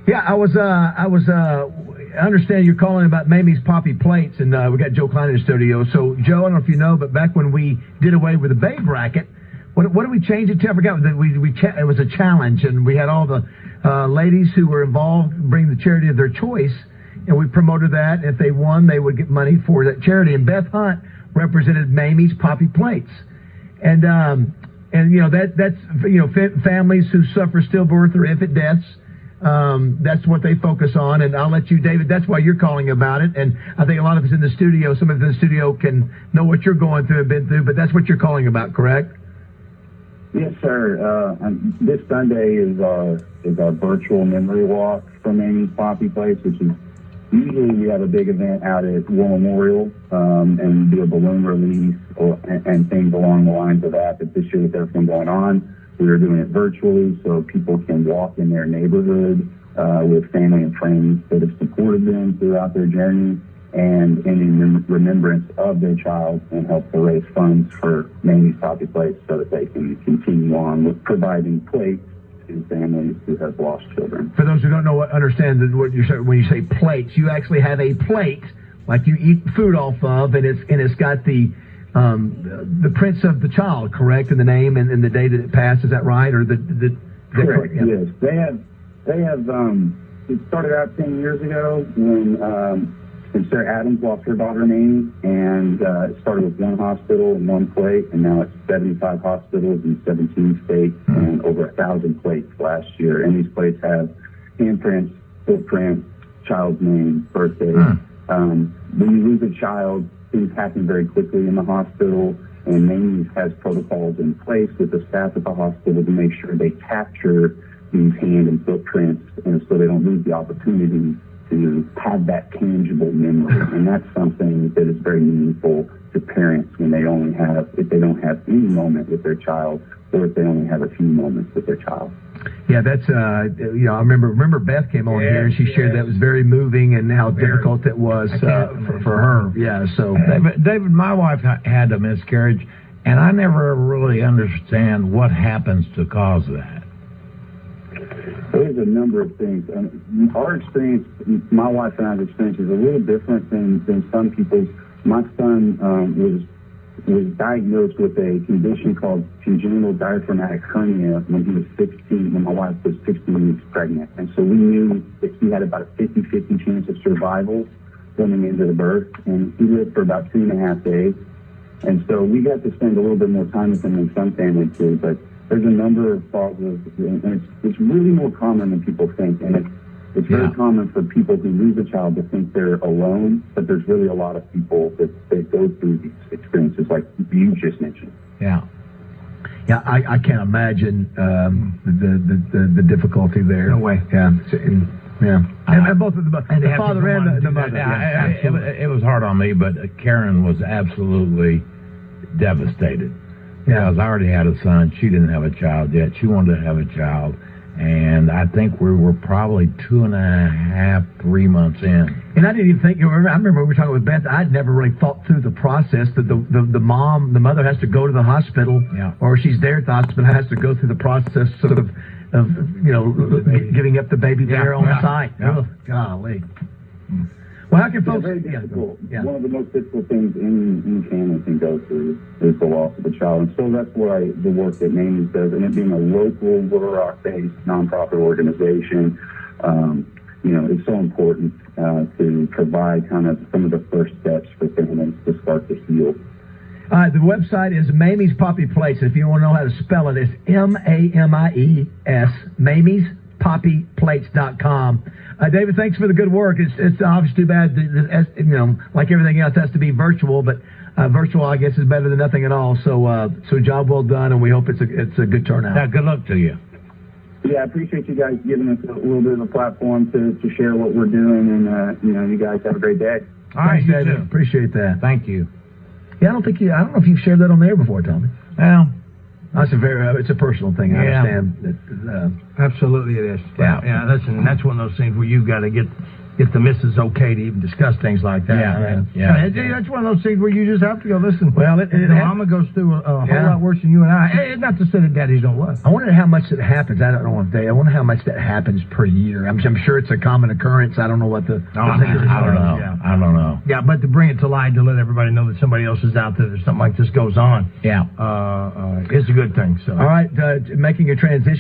Yeah, I understand you're calling about Mamie's Poppy Plates, and we got Joe Klein in the studio. So, Joe, I don't know if you know, but back when we did away with the Babe bracket, what did we change it to? I forgot. It was a challenge, and we had all the ladies who were involved bring the charity of their choice, and we promoted that. If they won, they would get money for that charity. And Beth Hunt represented Mamie's Poppy Plates, and that's families who suffer stillbirth or infant deaths. That's what they focus on, and I'll let you, David, that's why you're calling about it, and I think a lot of us in the studio, some of us in the studio can know what you're going through and been through, but that's what you're calling about, correct? Yes, sir. This Sunday is our virtual memory walk for Mamie's Poppy Plates, which is usually we have a big event out at War Memorial and do a balloon release and things along the lines of that. But this year with everything going on, we are doing it virtually so people can walk in their neighborhood with family and friends that have supported them throughout their journey and in remembrance of their child, and help to raise funds for Mamie's Poppy Plates so that they can continue on with providing plates to families who have lost children. For those who don't know, understand what you're saying when you say plates, you actually have a plate like you eat food off of, and it's got the prints of the child, correct, in the name and the day that it passed. Is that right? Or correct? Yeah. Yes, they have. It started out 10 years ago when Sarah Adams lost her daughter Mamie, and it started with one hospital and one plate, and now it's 75 hospitals in 17 states and over 1,000 plates last year. And these plates have handprints, footprints, child's name, birthday. When you lose a child, things happen very quickly in the hospital, and Mamie's has protocols in place with the staff at the hospital to make sure they capture these hand and footprints, and so they don't lose the opportunity to have that tangible memory. And that's something that is very meaningful to parents when if they don't have any moment with their child, or if they only have a few moments with their child. Yeah, that's I remember Beth came on here and she shared that it was very moving and how difficult it was for her. Yeah, so David, my wife had a miscarriage, and I never really understand what happens to cause that. There's a number of things. Our experience, my wife and I's experience, is a little different than some people's. My son was diagnosed with a condition called congenital diaphragmatic hernia when he was 16, when my wife was 16 weeks pregnant. And so we knew that he had about a 50-50 chance of survival coming into the birth. And he lived for about 2.5 days. And so we got to spend a little bit more time with him than some families do. But there's a number of causes, and it's really more common than people think. And it's very common for people who lose a child to think they're alone, but there's really a lot of people that go through these experiences like you just mentioned. Yeah, I can't imagine the difficulty there. No way. Yeah, and both of the father and the mother. It was hard on me, but Karen was absolutely devastated. Yeah, because I already had a son. She didn't have a child yet. She wanted to have a child. And I think we were probably 2.5, 3 months in. And I didn't even think, I remember we were talking with Beth, I'd never really thought through the process that the mother has to go to the hospital, or she's there at the hospital, has to go through the process of giving up the baby there on site. Yeah. Oh, golly. Well, how can folks... Very difficult. One of the most difficult things any family can go through is the loss of a child. And so that's why the work that Mamie's does, and it being a local Little Rock-based nonprofit organization, it's so important to provide kind of some of the first steps for families to start to heal. The website is Mamie's Poppy Plates. If you want to know how to spell it, it's M-A-M-I-E-S, Mamie'sPoppyPlates.com. David, thanks for the good work. It's obviously too bad, like everything else, has to be virtual, but virtual, I guess, is better than nothing at all. So job well done, and we hope it's a good turnout. Yeah, good luck to you. Yeah, I appreciate you guys giving us a little bit of a platform to share what we're doing, and you guys have a great day. All right, David. you too. Appreciate that. Thank you. Yeah, I don't know if you've shared that on there before, Tommy. Well, it's a personal thing. I understand. Absolutely, it is. Yeah. That's one of those things where you've got to get if the missus okay to even discuss things like that. That's one of those things where you just have to go, listen. Well, the mama goes through a whole lot worse than you and I. Hey, not to say that daddies don't love. I wonder how much that happens. I don't know if I wonder how much that happens per year. I'm sure it's a common occurrence. I don't know what the. I don't know. Yeah, but to bring it to light, to let everybody know that somebody else is out there, that something like this goes on. Yeah. It's a good thing. So. All right, making a transition.